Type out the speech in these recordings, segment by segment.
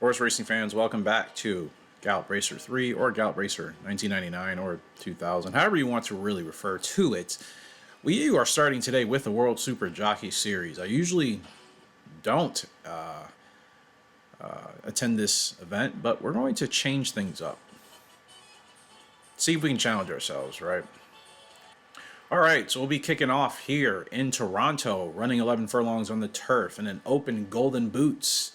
Horse racing fans, welcome back to Gallop Racer 3 or Gallop Racer 1999 or 2000, however you want to really refer to it. We are starting today with the World Super Jockey Series. I usually don't attend this event, but we're going to change things up. See if we can challenge ourselves, right? All right, so we'll be kicking off here in Toronto, running 11 furlongs on the turf in an open Golden Boots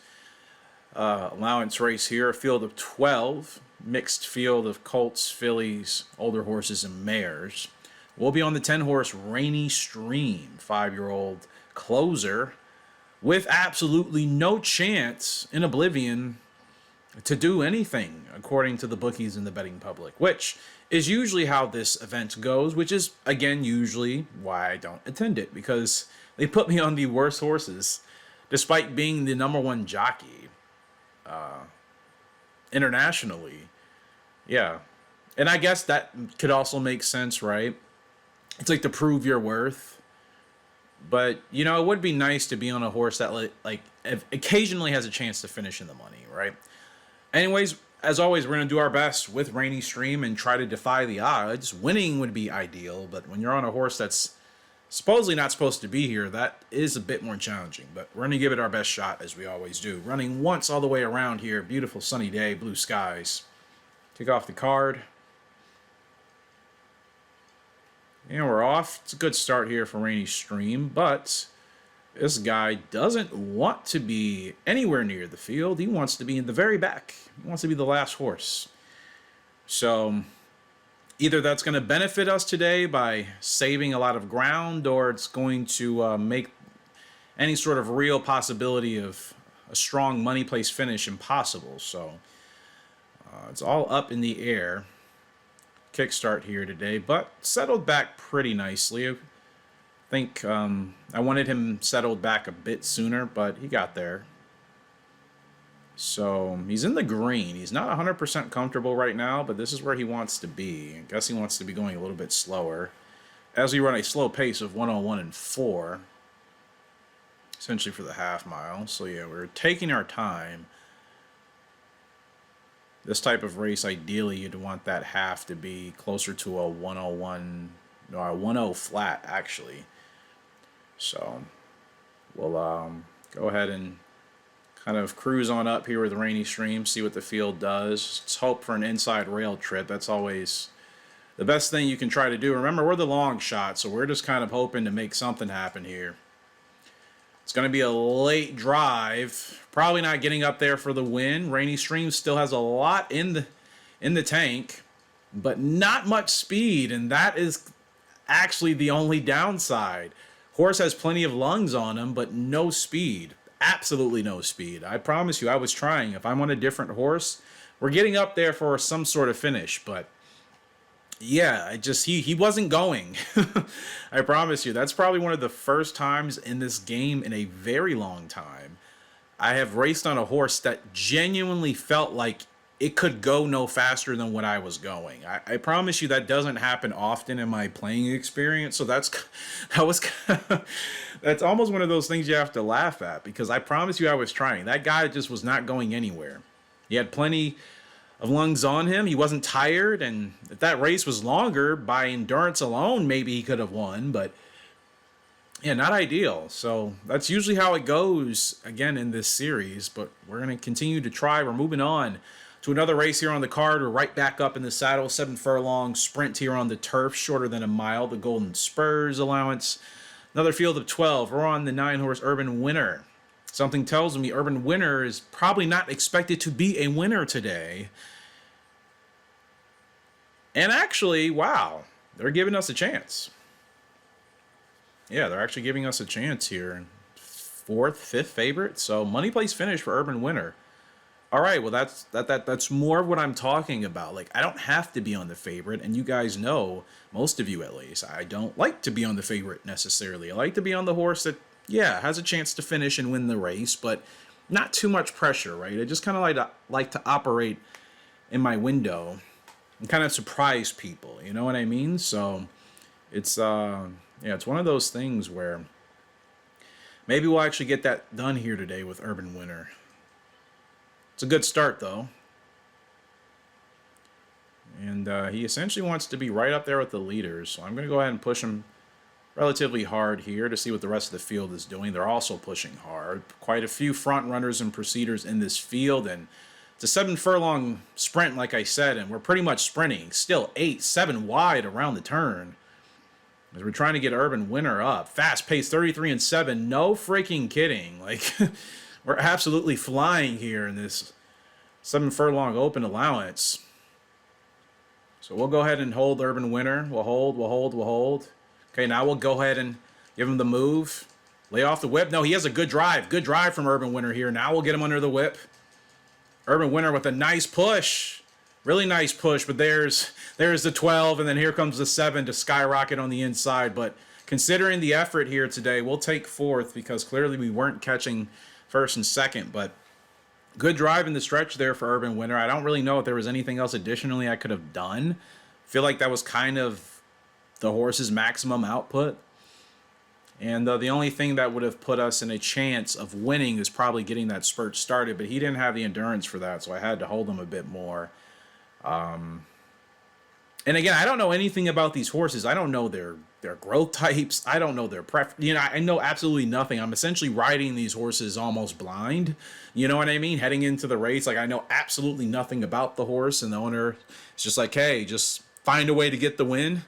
allowance race here. A field of 12, mixed field of colts, fillies, older horses, and mares. We'll be on the 10 horse Rainy Stream, 5-year-old closer with absolutely no chance in Oblivion to do anything, according to the bookies and the betting public, which is usually how this event goes, which is, again, usually why I don't attend it, because they put me on the worst horses, despite being the #1 jockey internationally. Yeah. And I guess that could also make sense, right? It's like to prove your worth. But, you know, it would be nice to be on a horse that, like occasionally has a chance to finish in the money, right? Anyways, as always, we're going to do our best with Rainy Stream and try to defy the odds. Winning would be ideal, but when you're on a horse that's supposedly not supposed to be here, that is a bit more challenging. But we're going to give it our best shot, as we always do. Running once all the way around here. Beautiful sunny day, blue skies. Kick off the card. And we're off. It's a good start here for Rainy Stream, but this guy doesn't want to be anywhere near the field. He wants to be in the very back. He wants to be the last horse. So either that's going to benefit us today by saving a lot of ground, or it's going to make any sort of real possibility of a strong money place finish impossible. So it's all up in the air. Kickstart here today, but settled back pretty nicely. I think I wanted him settled back a bit sooner, but he got there. So he's in the green. He's not 100% comfortable right now, but this is where he wants to be. I guess he wants to be going a little bit slower, as we run a slow pace of 101 and 4, essentially for the half mile. So yeah, we're taking our time. This type of race, ideally, you'd want that half to be closer to a 101, no, a 10 flat, actually. So we'll go ahead and kind of cruise on up here with Rainy Stream, see what the field does. Let's hope for an inside rail trip. That's always the best thing you can try to do. Remember, we're the long shot, so we're just kind of hoping to make something happen here. It's going to be a late drive. Probably not getting up there for the win. Rainy Stream still has a lot in the tank, but not much speed, and that is actually the only downside. Horse has plenty of lungs on him, but no speed. Absolutely no speed. I promise you, I was trying. If I'm on a different horse, we're getting up there for some sort of finish, but yeah, he wasn't going. I promise you, that's probably one of the first times in this game in a very long time I have raced on a horse that genuinely felt like it could go no faster than what I was going. I promise you that doesn't happen often in my playing experience. So that was that's almost one of those things you have to laugh at, because I promise you I was trying. That guy just was not going anywhere. He had plenty of lungs on him. He wasn't tired, and if that race was longer, by endurance alone, maybe he could have won, but yeah, not ideal. So that's usually how it goes again in this series, but we're going to continue to try. We're moving on to another race here on the card. We're right back up in the saddle. 7 furlong sprint here on the turf, shorter than a mile. The Golden Spurs allowance. Another field of 12. We're on the 9 horse Urban Winner. Something tells me Urban Winner is probably not expected to be a winner today. And actually, wow, they're giving us a chance. Yeah, they're actually giving us a chance here. 4th, 5th favorite. So money place finish for Urban Winner. All right, well, that's more of what I'm talking about. Like, I don't have to be on the favorite, and you guys know, most of you at least, I don't like to be on the favorite necessarily. I like to be on the horse that, yeah, has a chance to finish and win the race, but not too much pressure, right? I just kind of like to operate in my window and kind of surprise people, you know what I mean? So it's it's one of those things where maybe we'll actually get that done here today with Urban Winner. It's a good start, though. And he essentially wants to be right up there with the leaders. So I'm going to go ahead and push him relatively hard here to see what the rest of the field is doing. They're also pushing hard. Quite a few front runners and proceeders in this field. And it's a 7 furlong sprint, like I said. And we're pretty much sprinting. Still 8, 7 wide around the turn. As we're trying to get Urban Winner up. Fast pace, 33 and 7. No freaking kidding. Like, we're absolutely flying here in this 7 furlong open allowance. So we'll go ahead and hold Urban Winner. We'll hold. Okay, now we'll go ahead and give him the move. Lay off the whip. No, he has a good drive. Good drive from Urban Winner here. Now we'll get him under the whip. Urban Winner with a nice push. Really nice push, but there's the 12, and then here comes the 7 to skyrocket on the inside. But considering the effort here today, we'll take 4th because clearly we weren't catching 1st and 2nd. But good drive in the stretch there for Urban Winner. I don't really know if there was anything else additionally I could have done. I feel like that was kind of the horse's maximum output. And the only thing that would have put us in a chance of winning is probably getting that spurt started. But he didn't have the endurance for that, so I had to hold him a bit more. And again, I don't know anything about these horses. I don't know their growth types. I don't know their I know absolutely nothing. I'm essentially riding these horses almost blind. You know what I mean? Heading into the race, like I know absolutely nothing about the horse, and the owner is just like, hey, just find a way to get the win.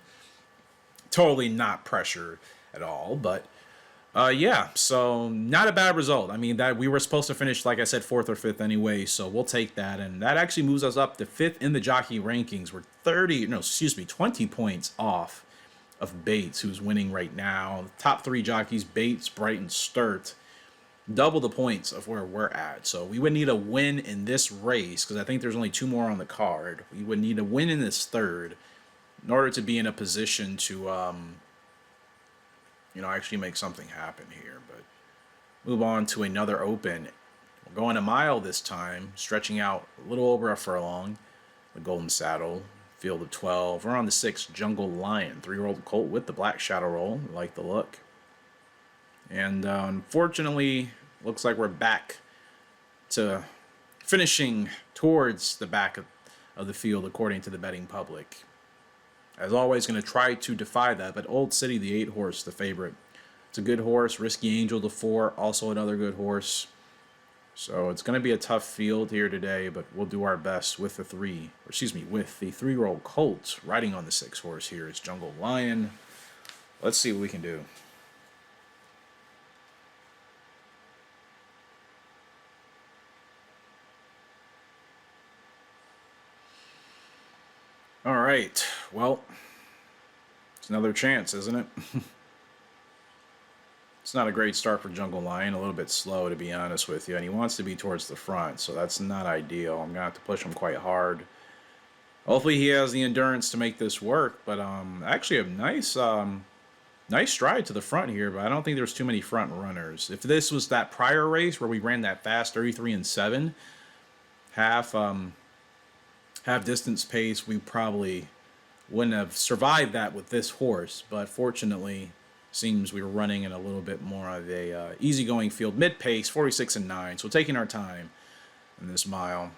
Totally not pressure at all, but yeah, so not a bad result. I mean, that we were supposed to finish, like I said, 4th or 5th anyway, so we'll take that. And that actually moves us up to 5th in the jockey rankings. We're 20 points off of Bates, who's winning right now. The top 3 jockeys, Bates, Brighton, Sturt, double the points of where we're at. So we would need a win in this race, because I think there's only 2 more on the card. We would need a win in this 3rd in order to be in a position to actually make something happen here. But move on to another open. We're going a mile this time, stretching out a little over a furlong. The Golden Saddle, field of 12. We're on the 6, Jungle Lion, 3-year-old colt with the black shadow roll. Like the look. And unfortunately, looks like we're back to finishing towards the back of the field, according to the betting public. As always, going to try to defy that, but Old City, the 8 horse, the favorite. It's a good horse. Risky Angel, the 4, also another good horse. So it's going to be a tough field here today, but we'll do our best with the 3-year-old colt riding on the 6 horse here. It's Jungle Lion. Let's see what we can do. All right, well, it's another chance, isn't it? It's not a great start for Jungle Lion, a little bit slow to be honest with you, and he wants to be towards the front, so that's not ideal. I'm going to have to push him quite hard. Hopefully he has the endurance to make this work, but actually a nice stride to the front here, but I don't think there's too many front runners. If this was that prior race where we ran that fast 33 and 7, half distance pace, we probably wouldn't have survived that with this horse, but fortunately seems we were running in a little bit more of a easygoing field, mid pace, 46 and 9, so taking our time in this mile.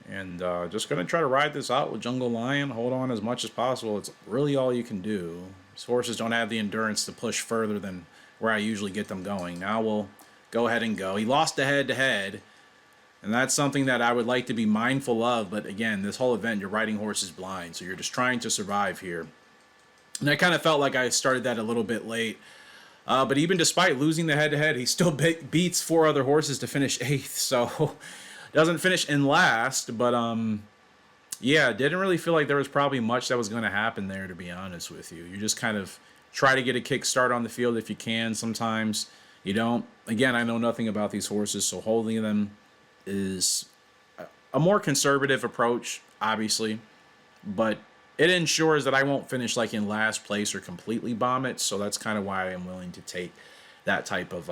And just going to try to ride this out with Jungle Lion, hold on as much as possible. It's really all you can do. These horses don't have the endurance to push further than where I usually get them going. Now we'll go ahead and go. He lost the head-to-head. And that's something that I would like to be mindful of. But again, this whole event, you're riding horses blind. So you're just trying to survive here. And I kind of felt like I started that a little bit late. But even despite losing the head-to-head, he still beats 4 other horses to finish 8th. So doesn't finish in last. But yeah, didn't really feel like there was probably much that was going to happen there, to be honest with you. You just kind of try to get a kick start on the field if you can. Sometimes you don't. Again, I know nothing about these horses, so holding them is a more conservative approach, obviously, but it ensures that I won't finish like in last place or completely bomb it. So that's kind of why I'm willing to take that type of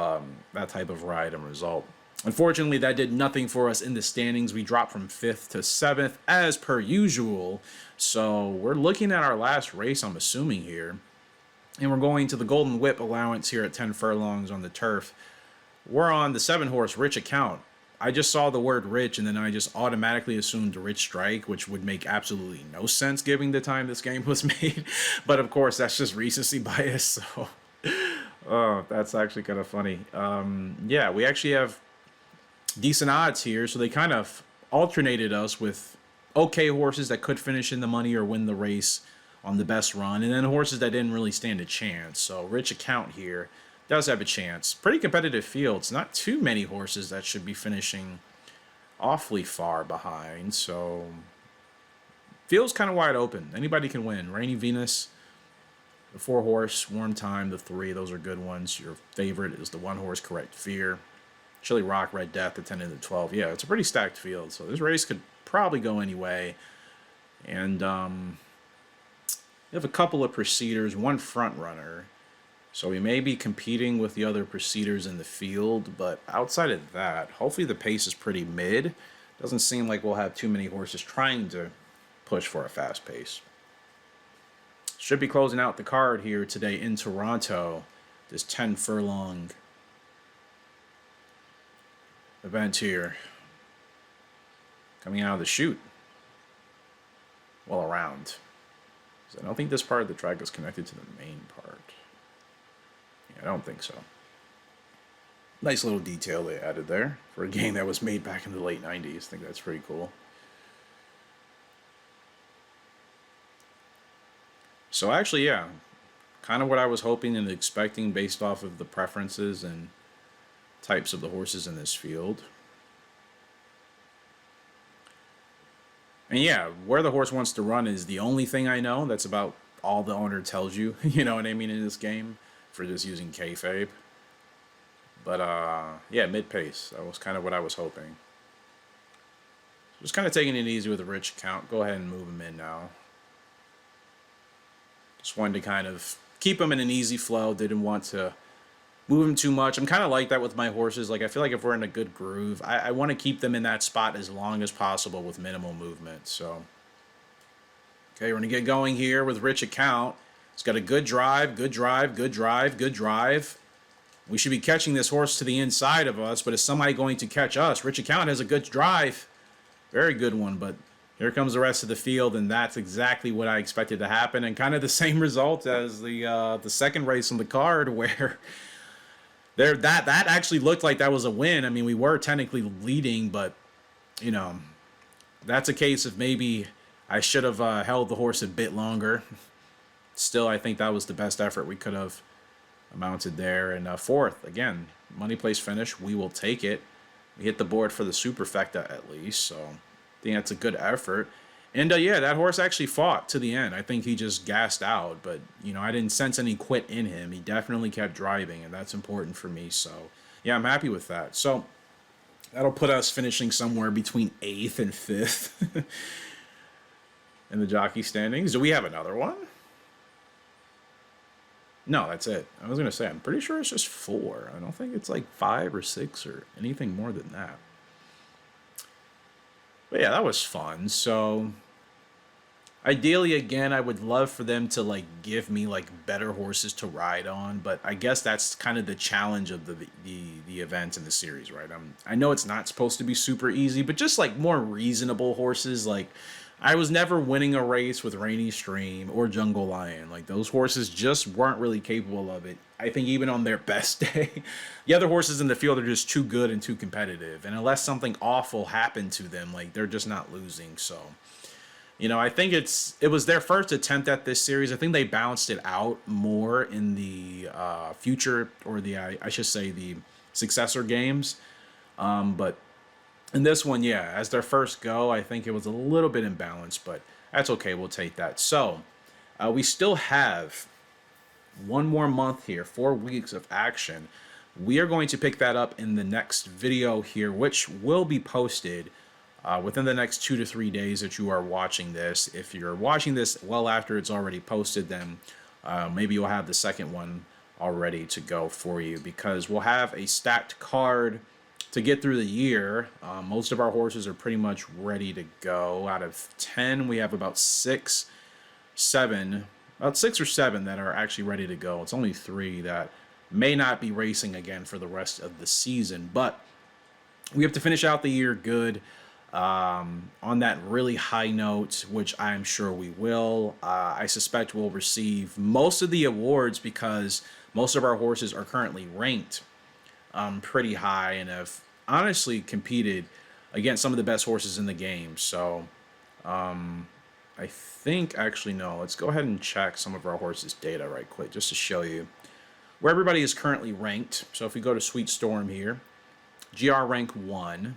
ride and result. Unfortunately, that did nothing for us in the standings. We dropped from 5th to 7th as per usual. So we're looking at our last race, I'm assuming here, and we're going to the Golden Whip allowance here at 10 furlongs on the turf. We're on the 7 horse Rich Account. I just saw the word rich and then I just automatically assumed Rich Strike, which would make absolutely no sense given the time this game was made. But of course, that's just recency bias. So, oh, that's actually kind of funny. Yeah, we actually have decent odds here. So they kind of alternated us with okay horses that could finish in the money or win the race on the best run, and then horses that didn't really stand a chance. So Rich Account here does have a chance. Pretty competitive fields. Not too many horses that should be finishing awfully far behind. So feels kind of wide open. Anybody can win. Rainy Venus, the 4 horse, Warm Time, the 3. Those are good ones. Your favorite is the 1 horse, Correct Fear. Chili Rock, Red Death, the 10 and the 12. Yeah, it's a pretty stacked field. So this race could probably go any way. And you have a couple of preceders, 1 front runner. So we may be competing with the other preceders in the field, but outside of that, hopefully the pace is pretty mid. Doesn't seem like we'll have too many horses trying to push for a fast pace. Should be closing out the card here today in Toronto. This 10 furlong event here. Coming out of the chute. Well, around. So I don't think this part of the track is connected to the main part. I don't think so. Nice little detail they added there for a game that was made back in the late 90s. I think that's pretty cool. So actually, yeah, kind of what I was hoping and expecting based off of the preferences and types of the horses in this field. And yeah, where the horse wants to run is the only thing I know. That's about all the owner tells you, you know what I mean, in this game. For just using kayfabe. But yeah, mid-pace. That was kind of what I was hoping. Just kind of taking it easy with a Rich Account. Go ahead and move him in now. Just wanted to kind of keep him in an easy flow. Didn't want to move him too much. I'm kind of like that with my horses. Like, I feel like if we're in a good groove, I want to keep them in that spot as long as possible with minimal movement. So, okay, we're going to get going here with Rich Account. It's got a good drive, good drive, good drive, good drive. We should be catching this horse to the inside of us, but is somebody going to catch us? Rich Account has a good drive. Very good one, but here comes the rest of the field, and that's exactly what I expected to happen, and kind of the same result as the second race on the card, where that actually looked like that was a win. I mean, we were technically leading, but, you know, that's a case of maybe I should have held the horse a bit longer. Still, I think that was the best effort we could have mounted there. And 4th, again, money place finish. We will take it. We hit the board for the superfecta at least. So I think that's a good effort. And yeah, that horse actually fought to the end. I think he just gassed out. But, you know, I didn't sense any quit in him. He definitely kept driving, and that's important for me. So, yeah, I'm happy with that. So that'll put us finishing somewhere between 8th and 5th in the jockey standings. Do we have another one? No, that's it. I was going to say, I'm pretty sure it's just 4. I don't think it's like 5 or 6 or anything more than that. But yeah, that was fun. So ideally, again, I would love for them to like give me like better horses to ride on, but I guess that's kind of the challenge of the event in the series, right? I know it's not supposed to be super easy, but just like more reasonable horses. Like, I was never winning a race with Rainy Stream or Jungle Lion. Like, those horses just weren't really capable of it. I think even on their best day, the other horses in the field are just too good and too competitive. And unless something awful happened to them, like, they're just not losing. So, you know, I think it was their first attempt at this series. I think they balanced it out more in the future, or I should say the successor games. But in this one, yeah, as their first go, I think it was a little bit imbalanced, but that's okay. We'll take that. So we still have one more month here, 4 weeks of action. We are going to pick that up in the next video here, which will be posted within the next 2 to 3 days that you are watching this. If you're watching this well after it's already posted, then maybe you'll have the second one already to go for you, because we'll have a stacked card to get through the year. Most of our horses are pretty much ready to go. Out of 10, we have about 6 or 7 that are actually ready to go. It's only 3 that may not be racing again for the rest of the season, but we have to finish out the year good, on that really high note, which I'm sure we will. I suspect we'll receive most of the awards because most of our horses are currently ranked pretty high and have honestly competed against some of the best horses in the game. So I think, actually, no, let's go ahead and check some of our horses' data right quick just to show you where everybody is currently ranked. So if we go to Sweet Storm here, GR rank 1,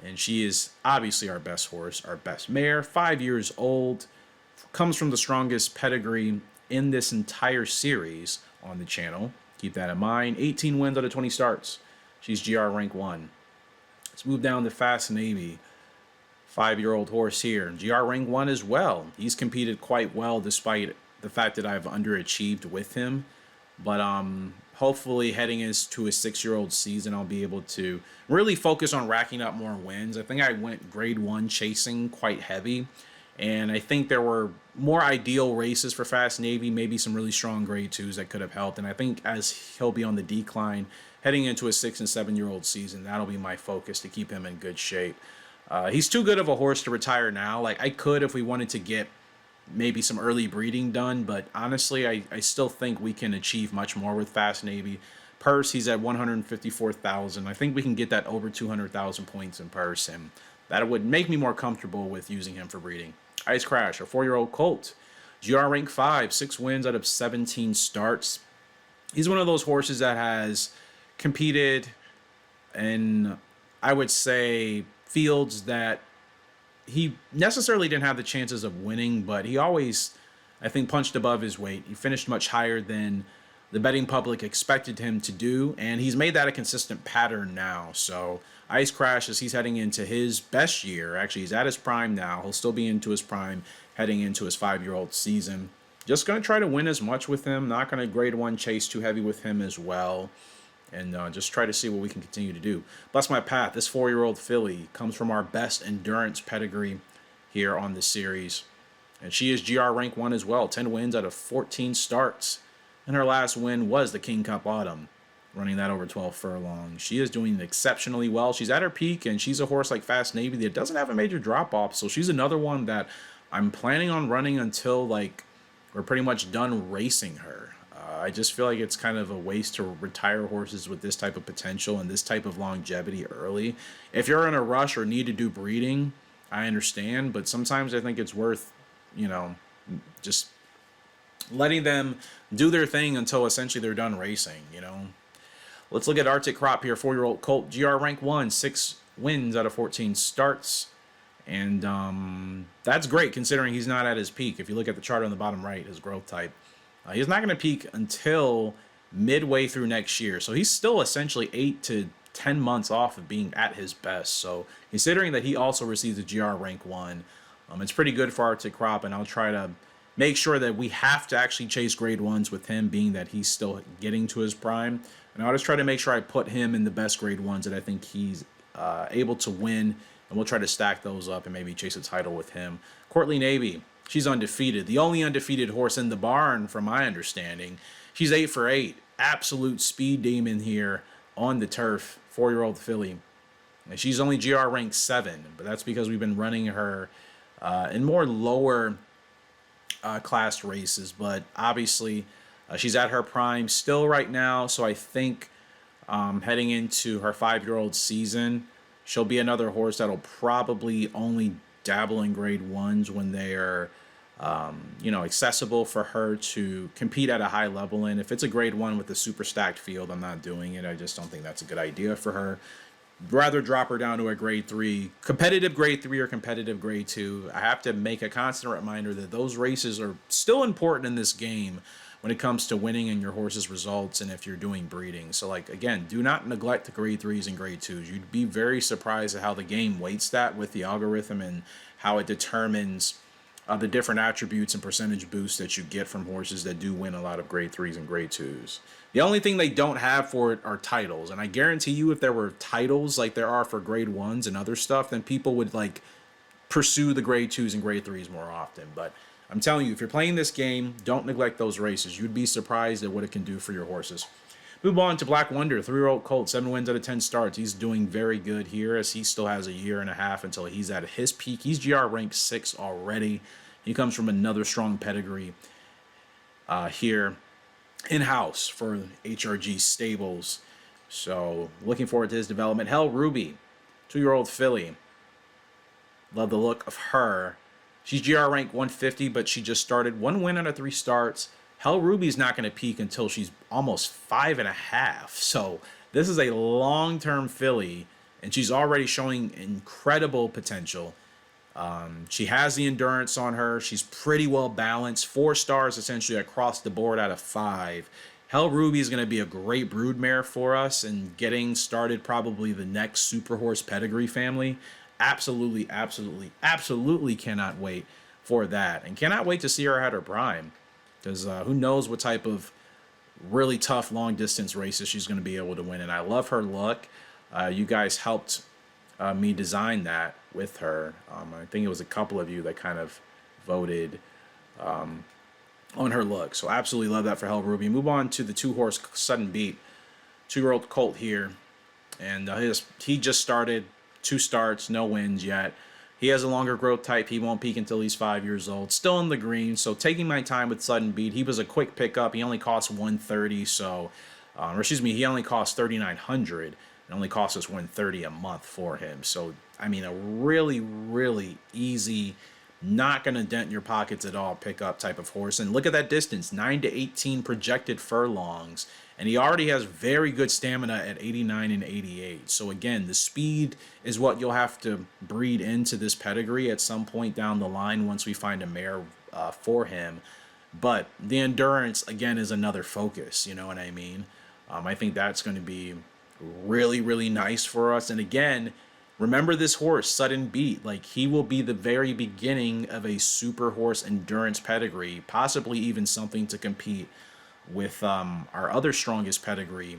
and she is obviously our best horse, our best mare, 5 years old, comes from the strongest pedigree in this entire series on the channel. Keep that in mind. 18 wins out of 20 starts. She's GR rank 1. Let's move down to Fast Navy. 5-year-old horse here. GR rank 1 as well. He's competed quite well despite the fact that I've underachieved with him. But hopefully heading into his 6-year-old season, I'll be able to really focus on racking up more wins. I think I went grade 1 chasing quite heavy. And I think there were more ideal races for Fast Navy, maybe some really strong grade 2s that could have helped. And I think as he'll be on the decline, heading into a 6 and 7-year-old season, that'll be my focus to keep him in good shape. He's too good of a horse to retire now. Like, I could if we wanted to get maybe some early breeding done, but honestly, I still think we can achieve much more with Fast Navy. Purse, he's at 154,000. I think we can get that over 200,000 points in purse, and that would make me more comfortable with using him for breeding. Ice Crash, a 4-year-old colt. GR rank 5, 6 wins out of 17 starts. He's one of those horses that has competed in, I would say, fields that he necessarily didn't have the chances of winning, but he always, I think, punched above his weight. He finished much higher than the betting public expected him to do, and he's made that a consistent pattern now. So Ice Crash, as he's heading into his best year, actually he's at his prime now. He'll still be into his prime heading into his 5-year-old season. Just going to try to win as much with him. Not going to grade 1 chase too heavy with him as well. And just try to see what we can continue to do. Bless My Path, this 4-year-old filly comes from our best endurance pedigree here on the series. And she is GR rank 1 as well, 10 wins out of 14 starts. And her last win was the King Cup Autumn, running that over 12 furlongs. She is doing exceptionally well. She's at her peak, and she's a horse like Fast Navy that doesn't have a major drop-off. So she's another one that I'm planning on running until, like, we're pretty much done racing her. I just feel like it's kind of a waste to retire horses with this type of potential and this type of longevity early. If you're in a rush or need to do breeding, I understand, but sometimes I think it's worth, just letting them do their thing until essentially they're done racing, Let's look at Arctic Crop here, 4-year-old colt, GR rank 1, 6 wins out of 14 starts. And that's great considering he's not at his peak. If you look at the chart on the bottom right, his growth type, he's not going to peak until midway through next year. So he's still essentially 8 to 10 months off of being at his best. So considering that he also receives a GR rank 1, it's pretty good for Arctic Crop. And I'll try to make sure that we have to actually chase grade 1s with him, being that he's still getting to his prime. And I'll just try to make sure I put him in the best grade 1s that I think he's able to win. And we'll try to stack those up and maybe chase a title with him. Courtly Navy. She's undefeated. The only undefeated horse in the barn, from my understanding. She's 8 for 8. Absolute speed demon here on the turf. 4-year-old filly. And she's only GR rank 7, but that's because we've been running her in more lower class races. But obviously, she's at her prime still right now. So I think heading into her 5-year-old season, she'll be another horse that'll probably only dabble in grade 1s when they are accessible for her to compete at a high level in. If it's a grade 1 with a super stacked field, I'm not doing it. I just don't think that's a good idea for her. Rather drop her down to a grade 3, competitive grade 3 or competitive grade 2. I have to make a constant reminder that those races are still important in this game when it comes to winning and your horse's results and if you're doing breeding. So, like, again, do not neglect the grade 3s and grade 2s. You'd be very surprised at how the game weights that with the algorithm and how it determines the different attributes and percentage boosts that you get from horses that do win a lot of grade 3s and grade 2s. The only thing they don't have for it are titles. And I guarantee you if there were titles like there are for grade 1s and other stuff, then people would, like, pursue the grade 2s and grade 3s more often. But I'm telling you, if you're playing this game, don't neglect those races. You'd be surprised at what it can do for your horses. Move on to Black Wonder, 3-year-old colt, 7 wins out of 10 starts. He's doing very good here as he still has a year and a half until he's at his peak. He's GR rank 6 already. He comes from another strong pedigree here in-house for HRG Stables. So looking forward to his development. Hell Ruby, 2-year-old filly. Love the look of her. She's GR rank 150, but she just started 1 win out of 3 starts. Hell Ruby's not going to peak until she's almost 5.5. So this is a long-term filly, and she's already showing incredible potential. She has the endurance on her. She's pretty well balanced. 4 stars essentially across the board out of 5. Hell Ruby is going to be a great broodmare for us and getting started probably the next super horse pedigree family. Absolutely, absolutely, absolutely cannot wait for that. And cannot wait to see her at her prime. Because who knows what type of really tough long distance races she's going to be able to win. And I love her look. You guys helped me design that with her. I think it was a couple of you that kind of voted on her look. So absolutely love that for Hell Ruby. Move on to the 2-horse Sudden Beat. 2-year-old colt here. And he just started 2 starts, no wins yet. He has a longer growth type. He won't peak until he's 5 years old. Still in the green, so taking my time with Sudden Beat. He was a quick pickup. He only cost 130, so or excuse me, he only cost 3,900. It only cost us 130 a month for him. So I mean, a really, really easy, not going to dent your pockets at all pickup type of horse. And look at that distance, 9 to 18 projected furlongs. And he already has very good stamina at 89 and 88. So again, the speed is what you'll have to breed into this pedigree at some point down the line once we find a mare for him. But the endurance, again, is another focus. You know what I mean? I think that's going to be really, really nice for us. And again, remember this horse, Sudden Beat. Like, he will be the very beginning of a super horse endurance pedigree, possibly even something to compete with our other strongest pedigree,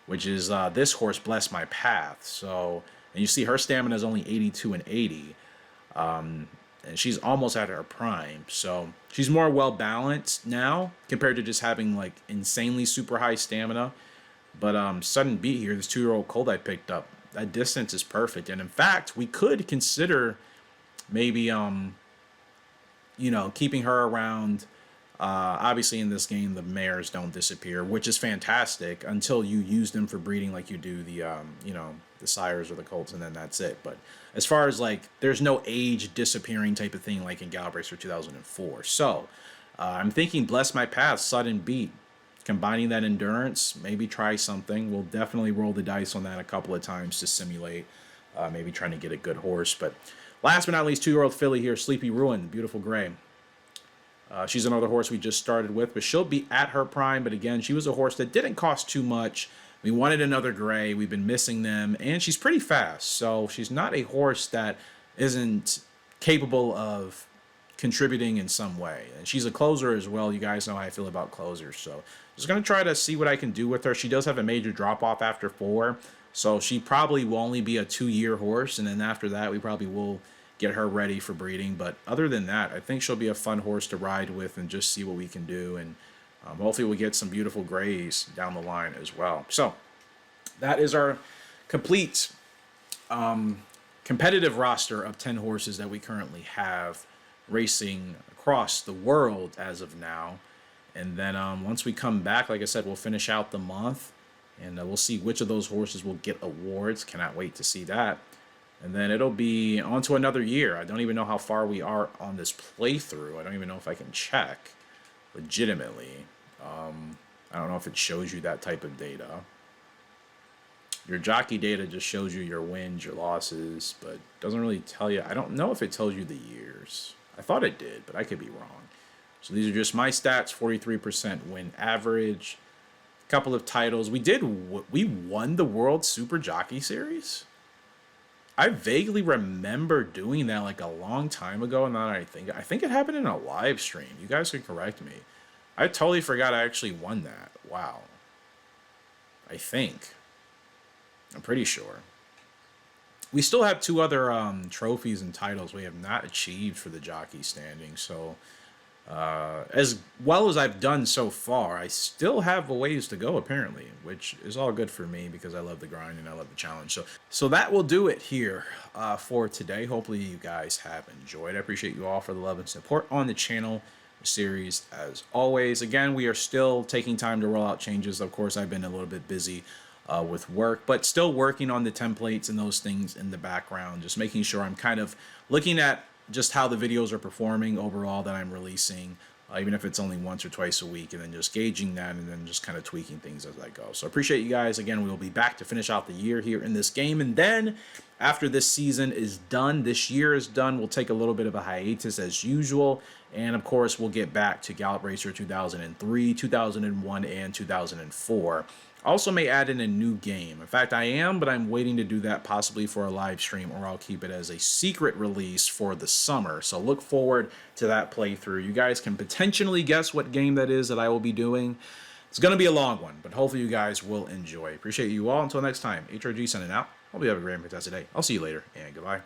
which is this horse, Bless My Path. So, and you see her stamina is only 82 and 80, and she's almost at her prime. So she's more well balanced now compared to just having like insanely super high stamina. But Sudden Beat here, this 2-year-old colt I picked up, that distance is perfect. And in fact, we could consider maybe keeping her around. Obviously, in this game, the mares don't disappear, which is fantastic until you use them for breeding like you do the sires or the colts, and then that's it. But as far as like, there's no age disappearing type of thing like in Gallop Racer 2004. So I'm thinking Bless My Path, Sudden Beat, combining that endurance, maybe try something. We'll definitely roll the dice on that a couple of times to simulate maybe trying to get a good horse. But last but not least, 2-year-old filly here, Sleepy Ruin, beautiful gray. She's another horse we just started with, but she'll be at her prime. But again, she was a horse that didn't cost too much. We wanted another gray. We've been missing them, and she's pretty fast. So she's not a horse that isn't capable of contributing in some way. And she's a closer as well. You guys know how I feel about closers. So just going to try to see what I can do with her. She does have a major drop-off after 4. So she probably will only be a 2-year horse. And then after that, we probably will get her ready for breeding. But other than that, I think she'll be a fun horse to ride with and just see what we can do. And hopefully we'll get some beautiful grays down the line as well. So that is our complete competitive roster of 10 horses that we currently have racing across the world as of now. And then once we come back, like I said, we'll finish out the month, and we'll see which of those horses will get awards. Cannot wait to see that. And then it'll be on to another year. I don't even know how far we are on this playthrough. I don't even know if I can check legitimately. I don't know if it shows you that type of data. Your jockey data just shows you your wins, your losses, but doesn't really tell you. I don't know if it tells you the years. I thought it did, but I could be wrong. So these are just my stats, 43% win average. A couple of titles. We won the World Super Jockey Series? I vaguely remember doing that like a long time ago, and now I think it happened in a live stream. You guys can correct me. I totally forgot I actually won that. Wow. I think. I'm pretty sure. We still have 2 other trophies and titles we have not achieved for the jockey standing, so As well as I've done so far, I still have a ways to go apparently, which is all good for me because I love the grind and I love the challenge. So that will do it here for today. Hopefully you guys have enjoyed. I appreciate you all for the love and support on the channel series as always. Again, we are still taking time to roll out changes. Of course, I've been a little bit busy with work, but still working on the templates and those things in the background, just making sure I'm kind of looking at just how the videos are performing overall that I'm releasing, even if it's only once or twice a week, and then just gauging that and then just kind of tweaking things as I go. So I appreciate you guys. Again, we will be back to finish out the year here in this game. And then after this season is done, this year is done, we'll take a little bit of a hiatus as usual. And of course, we'll get back to Gallop Racer 2003, 2001, and 2004. Also may add in a new game. In fact, I am, but I'm waiting to do that possibly for a live stream, or I'll keep it as a secret release for the summer. So look forward to that playthrough. You guys can potentially guess what game that is that I will be doing. It's going to be a long one, but hopefully you guys will enjoy. Appreciate you all. Until next time, HRG signing out. Hope you have a great and fantastic day. I'll see you later, and goodbye.